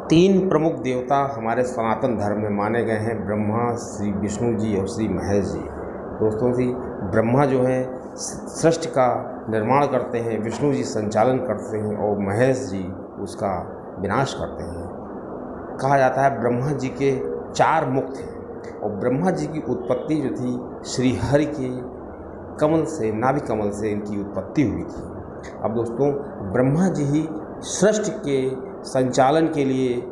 तीन प्रमुख देवता हमारे सनातन धर्म में माने गए हैं, ब्रह्मा, श्री विष्णु जी और श्री महेश जी। दोस्तों जी, ब्रह्मा जो है सृष्टि का निर्माण करते हैं, विष्णु जी संचालन करते हैं और महेश जी उसका विनाश करते हैं। कहा जाता है ब्रह्मा जी के चार मुख थे और ब्रह्मा जी की उत्पत्ति जो थी श्री हरि के कमल से, नाभि कमल से इनकी उत्पत्ति हुई थी। अब दोस्तों, ब्रह्मा जी ही सृष्टि के संचालन के लिए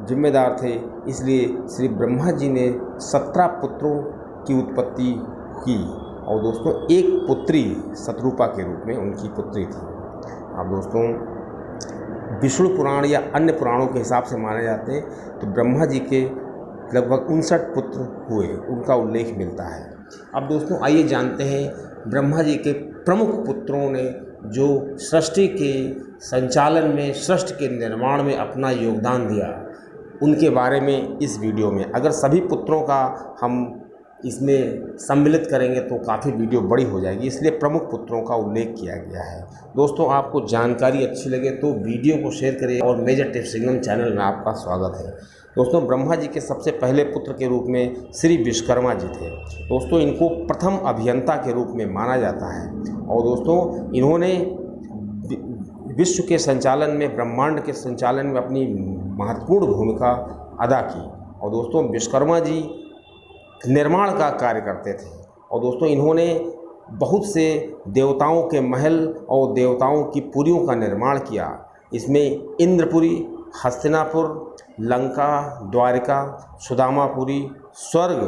जिम्मेदार थे, इसलिए श्री ब्रह्मा जी ने 17 पुत्रों की उत्पत्ति की और दोस्तों एक पुत्री शतरूपा के रूप में उनकी पुत्री थी। अब दोस्तों, विष्णु पुराण या अन्य पुराणों के हिसाब से माने जाते हैं तो ब्रह्मा जी के लगभग 59 पुत्र हुए, उनका उल्लेख मिलता है। अब दोस्तों आइए जानते हैं ब्रह्मा जी के प्रमुख पुत्रों ने जो सृष्टि के संचालन में, सृष्टि के निर्माण में अपना योगदान दिया, उनके बारे में इस वीडियो में। अगर सभी पुत्रों का हम इसमें सम्मिलित करेंगे तो काफ़ी वीडियो बड़ी हो जाएगी, इसलिए प्रमुख पुत्रों का उल्लेख किया गया है। दोस्तों, आपको जानकारी अच्छी लगे तो वीडियो को शेयर करें और मेजर टिप्स सिंगम चैनल में आपका स्वागत है। दोस्तों, ब्रह्मा जी के सबसे पहले पुत्र के रूप में श्री विश्वकर्मा जी थे। दोस्तों, इनको प्रथम अभियंता के रूप में माना जाता है और दोस्तों इन्होंने विश्व के संचालन में, ब्रह्मांड के संचालन में अपनी महत्वपूर्ण भूमिका अदा की। और दोस्तों, विश्वकर्मा जी निर्माण का कार्य करते थे और दोस्तों इन्होंने बहुत से देवताओं के महल और देवताओं की पुरियों का निर्माण किया। इसमें इंद्रपुरी, हस्तिनापुर, लंका, द्वारिका, सुदामापुरी, स्वर्ग,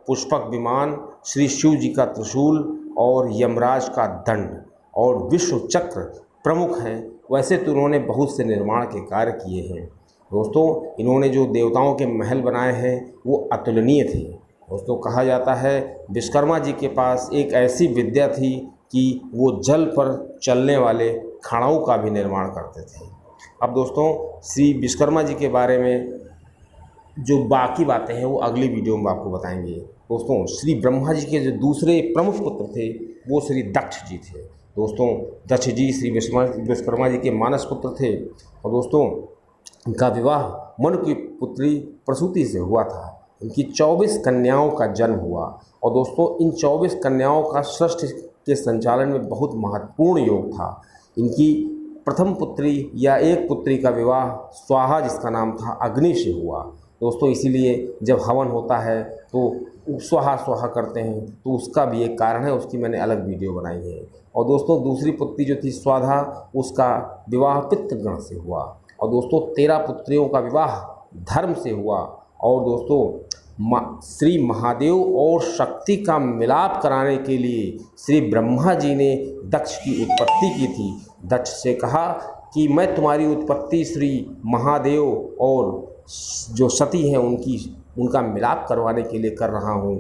पुष्पक विमान, श्री शिव जी का त्रिशूल और यमराज का दंड और विश्व चक्र प्रमुख हैं। वैसे तो उन्होंने बहुत से निर्माण के कार्य किए हैं। दोस्तों, इन्होंने जो देवताओं के महल बनाए हैं वो अतुलनीय थे। दोस्तों, कहा जाता है विश्वकर्मा जी के पास एक ऐसी विद्या थी कि वो जल पर चलने वाले खाड़ाओं का भी निर्माण करते थे। अब दोस्तों, श्री विश्वकर्मा जी के बारे में जो बाकी बातें हैं वो अगली वीडियो में आपको बताएंगे। दोस्तों, श्री ब्रह्मा जी के जो दूसरे प्रमुख पुत्र थे वो श्री दक्ष जी थे। दोस्तों, दक्ष जी श्री विश्वकर्मा जी के मानस पुत्र थे और दोस्तों इनका विवाह मनु की पुत्री प्रसूति से हुआ था। इनकी 24 कन्याओं का जन्म हुआ और दोस्तों इन 24 कन्याओं का सृष्टि के संचालन में बहुत महत्वपूर्ण योग था। इनकी प्रथम पुत्री या एक पुत्री का विवाह स्वाहा, जिसका नाम था, अग्नि से हुआ। दोस्तों, इसीलिए जब हवन होता है तो स्वाहा स्वाहा करते हैं, तो उसका भी एक कारण है, उसकी मैंने अलग वीडियो बनाई है। और दोस्तों दूसरी पुत्री जो थी स्वाधा, उसका विवाह पितृगण से हुआ और दोस्तों 13 पुत्रियों का विवाह धर्म से हुआ। और दोस्तों श्री महादेव और शक्ति का मिलाप कराने के लिए श्री ब्रह्मा जी ने दक्ष की उत्पत्ति की थी। दक्ष से कहा कि मैं तुम्हारी उत्पत्ति श्री महादेव और जो सती हैं उनका मिलाप करवाने के लिए कर रहा हूँ।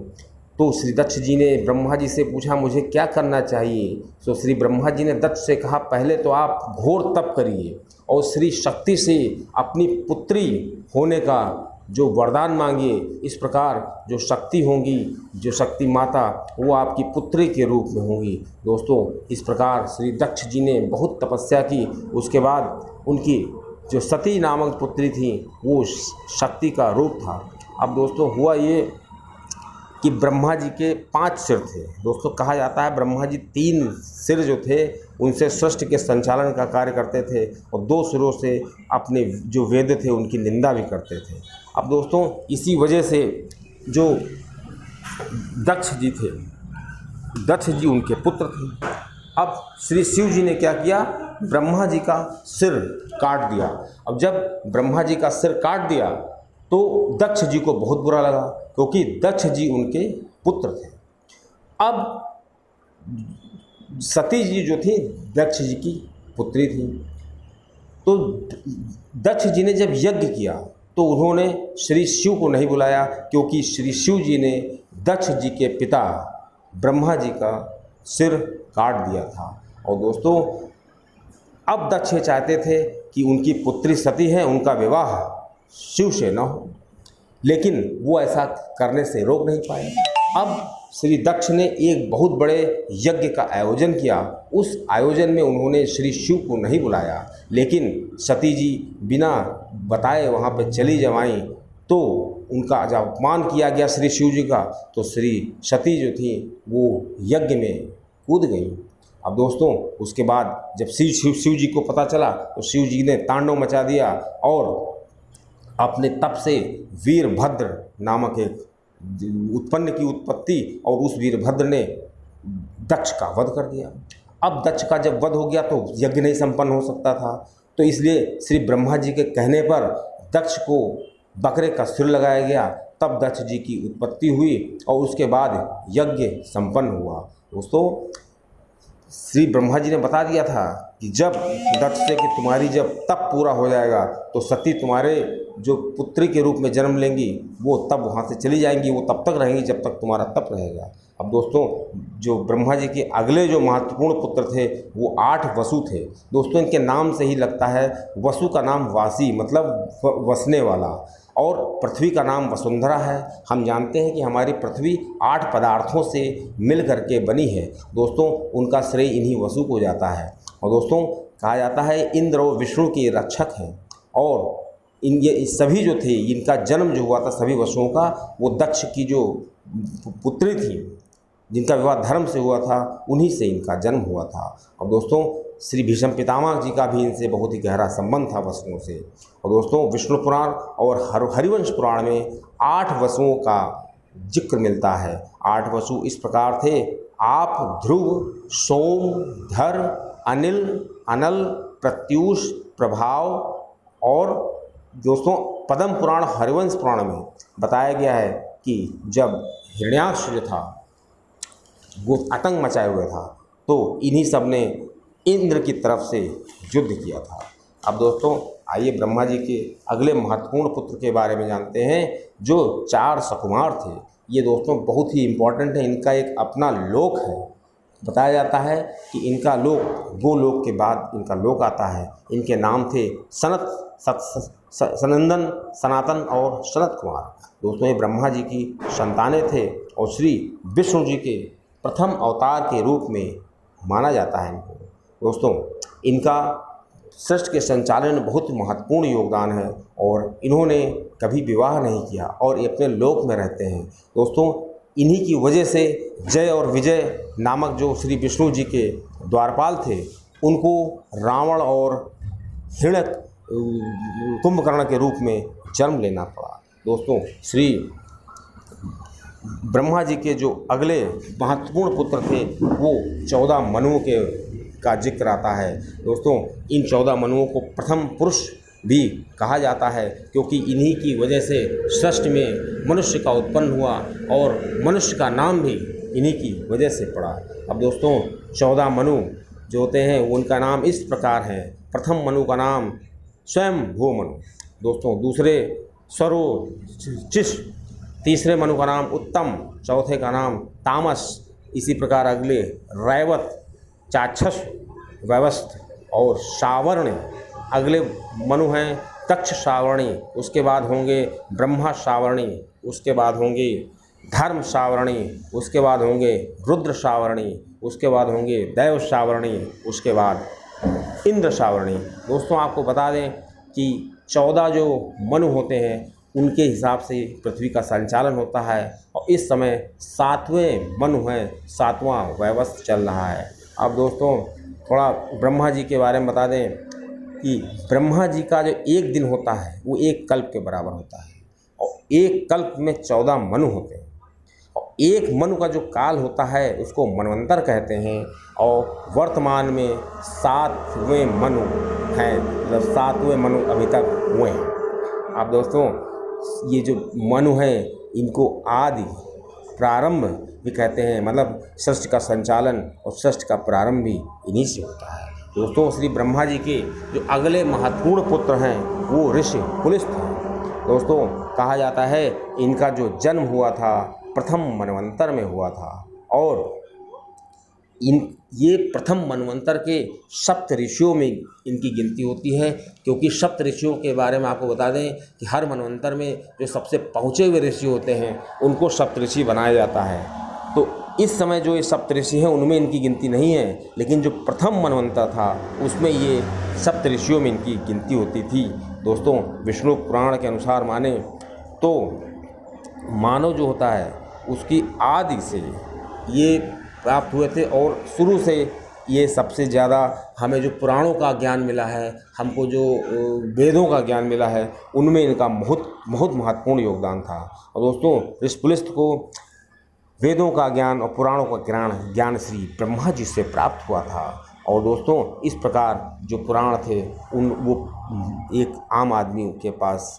तो श्री दक्ष जी ने ब्रह्मा जी से पूछा मुझे क्या करना चाहिए। तो श्री ब्रह्मा जी ने दक्ष से कहा पहले तो आप घोर तप करिए और श्री शक्ति से अपनी पुत्री होने का जो वरदान मांगिए। इस प्रकार जो शक्ति होंगी, जो शक्ति माता, वो आपकी पुत्री के रूप में होंगी। दोस्तों, इस प्रकार श्री दक्ष जी ने बहुत तपस्या की। उसके बाद उनकी जो सती नामक पुत्री थी वो शक्ति का रूप था। अब दोस्तों हुआ ये कि ब्रह्मा जी के 5 सिर थे। दोस्तों, कहा जाता है ब्रह्मा जी 3 सिर जो थे उनसे सृष्टि के संचालन का कार्य करते थे और 2 सिरों से अपने जो वेद थे उनकी निंदा भी करते थे। अब दोस्तों इसी वजह से जो दक्ष जी थे, दक्ष जी उनके पुत्र थे। अब श्री शिव जी ने क्या किया, ब्रह्मा जी का सिर काट दिया। अब जब ब्रह्मा जी का सिर काट दिया तो दक्ष जी को बहुत बुरा लगा, क्योंकि दक्ष जी उनके पुत्र थे। अब सती जी जो थी दक्ष जी की पुत्री थी, तो दक्ष जी ने जब यज्ञ किया तो उन्होंने श्री शिव को नहीं बुलाया, क्योंकि श्री शिव जी ने दक्ष जी के पिता ब्रह्मा जी का सिर काट दिया था। और दोस्तों अब दक्ष चाहते थे कि उनकी पुत्री सती है, उनका विवाह शिव से न हो, लेकिन वो ऐसा करने से रोक नहीं पाए। अब श्री दक्ष ने एक बहुत बड़े यज्ञ का आयोजन किया। उस आयोजन में उन्होंने श्री शिव को नहीं बुलाया, लेकिन सती जी बिना बताए वहाँ पे चली जब आईं तो उनका जब अपमान किया गया श्री शिव जी का, तो श्री सती जो थी वो यज्ञ में कूद गई। अब दोस्तों उसके बाद जब शिव जी को पता चला तो शिव जी ने तांडव मचा दिया और अपने तप से वीरभद्र नामक एक उत्पन्न की उत्पत्ति, और उस वीरभद्र ने दक्ष का वध कर दिया। अब दक्ष का जब वध हो गया तो यज्ञ नहीं संपन्न हो सकता था, तो इसलिए श्री ब्रह्मा जी के कहने पर दक्ष को बकरे का सिर लगाया गया, तब दक्ष जी की उत्पत्ति हुई और उसके बाद यज्ञ संपन्न हुआ। दोस्तों श्री ब्रह्मा जी ने बता दिया था कि जब दक्ष से कि तुम्हारी जब तप पूरा हो जाएगा तो सती तुम्हारे जो पुत्री के रूप में जन्म लेंगी वो तब वहाँ से चली जाएंगी, वो तब तक रहेंगी जब तक तुम्हारा तप रहेगा। अब दोस्तों जो ब्रह्मा जी के अगले जो महत्वपूर्ण पुत्र थे वो 8 वसु थे। दोस्तों इनके नाम से ही लगता है, वसु का नाम वासी मतलब वसने वाला, और पृथ्वी का नाम वसुंधरा है। हम जानते हैं कि हमारी पृथ्वी 8 पदार्थों से मिल करके बनी है। दोस्तों उनका श्रेय इन्हीं वसु को जाता है। और दोस्तों कहा जाता है इंद्र और विष्णु के रक्षक हैं, और ये सभी जो थे इनका जन्म जो हुआ था सभी वसुओं का, वो दक्ष की जो पुत्री थी जिनका विवाह धर्म से हुआ था उन्हीं से इनका जन्म हुआ था। और दोस्तों श्री भीष्म पितामह जी का भी इनसे बहुत ही गहरा संबंध था वसुओं से। और दोस्तों विष्णु पुराण और हरिवंश पुराण में 8 वसुओं का जिक्र मिलता है। 8 वसु इस प्रकार थे, आप, ध्रुव, सोम, धर, अनिल, अनल, प्रत्यूष, प्रभाव। और दोस्तों पद्म पुराण हरिवंश पुराण में बताया गया है कि जब हिरण्याक्ष जो था वो आतंक मचाए हुए था तो इन्हीं सब ने इंद्र की तरफ से युद्ध किया था। अब दोस्तों आइए ब्रह्मा जी के अगले महत्वपूर्ण पुत्र के बारे में जानते हैं जो 4 सकुमार थे। ये दोस्तों बहुत ही इम्पोर्टेंट है, इनका एक अपना लोक है। बताया जाता है कि इनका लोक, गोलोक के बाद इनका लोक आता है। इनके नाम थे सनंदन, सनातन और सनत कुमार। दोस्तों ये ब्रह्मा जी की संतानें थे और श्री विष्णु जी के प्रथम अवतार के रूप में माना जाता है इनको। दोस्तों इनका सृष्टि के संचालन में बहुत महत्वपूर्ण योगदान है और इन्होंने कभी विवाह नहीं किया और ये अपने लोक में रहते हैं। दोस्तों इन्हीं की वजह से जय और विजय नामक जो श्री विष्णु जी के द्वारपाल थे उनको रावण और हिरण्य कुंभकर्ण के रूप में जन्म लेना पड़ा। दोस्तों श्री ब्रह्मा जी के जो अगले महत्वपूर्ण पुत्र थे वो 14 मनुओं का जिक्र आता है। दोस्तों इन 14 मनुओं को प्रथम पुरुष भी कहा जाता है क्योंकि इन्हीं की वजह से सृष्टि में मनुष्य का उत्पन्न हुआ और मनुष्य का नाम भी इन्हीं की वजह से पड़ा। अब दोस्तों 14 मनु जो होते हैं उनका नाम इस प्रकार है। प्रथम मनु का नाम स्वयं भू मनु, दोस्तों दूसरे स्वरोचिष, तीसरे मनु का नाम उत्तम, चौथे का नाम तामस, इसी प्रकार अगले रैवत, चाक्षस, व्यवस्थ और सावर्ण अगले मनु हैं। तक्ष सावर्णी, उसके बाद होंगे ब्रह्मा सावर्णी, उसके बाद होंगे धर्म सावर्णी, उसके बाद होंगे रुद्र सावर्णी, उसके बाद होंगे दैव सावर्णी, उसके बाद इंद्र सावर्णी। दोस्तों आपको बता दें कि 14 जो मनु होते हैं उनके हिसाब से पृथ्वी का संचालन होता है और इस समय 7वें मनु हैं, 7वां वैवस्त्र चल रहा है। अब दोस्तों थोड़ा ब्रह्मा जी के बारे में बता दें कि ब्रह्मा जी का जो एक दिन होता है वो एक कल्प के बराबर होता है और एक कल्प में 14 मनु होते हैं और एक मनु का जो काल होता है उसको मनवंतर कहते हैं और वर्तमान में 7वें मनु हैं, मतलब 7वें मनु अभी तक हुए हैं। अब दोस्तों ये जो मनु हैं इनको आदि प्रारंभ भी कहते हैं, मतलब सृष्टि का संचालन और सृष्टि का प्रारंभ भी इन्हीं से होता है। दोस्तों श्री ब्रह्मा जी के जो अगले महत्वपूर्ण पुत्र हैं वो ऋषि पुलिस्थ हैं। दोस्तों कहा जाता है इनका जो जन्म हुआ था प्रथम मनवंतर में हुआ था और ये प्रथम मनवंतर के सप्त ऋषियों में इनकी गिनती होती है क्योंकि सप्त ऋषियों के बारे में आपको बता दें कि हर मनवंतर में जो सबसे पहुँचे हुए ऋषि होते हैं उनको सप्त ऋषि बनाया जाता है। तो इस समय जो ये सप्त ऋषि हैं उनमें इनकी गिनती नहीं है, लेकिन जो प्रथम मनवंतर था उसमें ये सप्त ऋषियों में इनकी गिनती होती थी। दोस्तों विष्णु पुराण के अनुसार माने तो मानव जो होता है उसकी आदि से ये प्राप्त हुए थे, और शुरू से ये सबसे ज़्यादा हमें जो पुराणों का ज्ञान मिला है, हमको जो वेदों का ज्ञान मिला है, उनमें इनका बहुत बहुत महत्वपूर्ण योगदान था। और दोस्तों ऋषिपुलस्त्य को वेदों का ज्ञान और पुराणों का ज्ञान श्री ब्रह्मा जी से प्राप्त हुआ था। और दोस्तों इस प्रकार जो पुराण थे वो एक आम आदमी के पास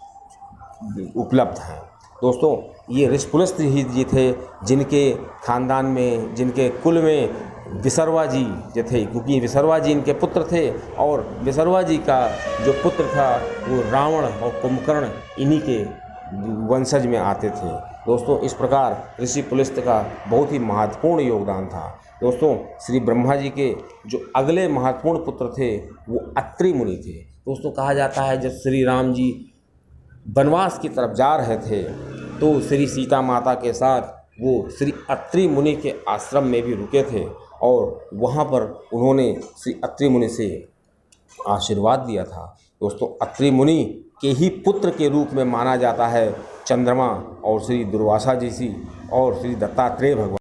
उपलब्ध हैं। दोस्तों ये ऋषिपुलस्त्य ही जी थे जिनके खानदान में, जिनके कुल में विसर्वा जी जो थे, क्योंकि विसर्वा जी इनके पुत्र थे, और विसर्वा जी का जो पुत्र था वो रावण और कुंभकर्ण इन्हीं के वंशज में आते थे। दोस्तों इस प्रकार ऋषिपुलस्त्य का बहुत ही महत्वपूर्ण योगदान था। दोस्तों श्री ब्रह्मा जी के जो अगले महत्वपूर्ण पुत्र थे वो अत्रि मुनि थे। दोस्तों कहा जाता है जब श्री राम जी वनवास की तरफ जा रहे थे तो श्री सीता माता के साथ वो श्री अत्रि मुनि के आश्रम में भी रुके थे, और वहाँ पर उन्होंने श्री अत्रि मुनि से आशीर्वाद दिया था। दोस्तों अत्रि मुनि के ही पुत्र के रूप में माना जाता है चंद्रमा और श्री दुर्वासा जी और श्री दत्तात्रेय भगवान।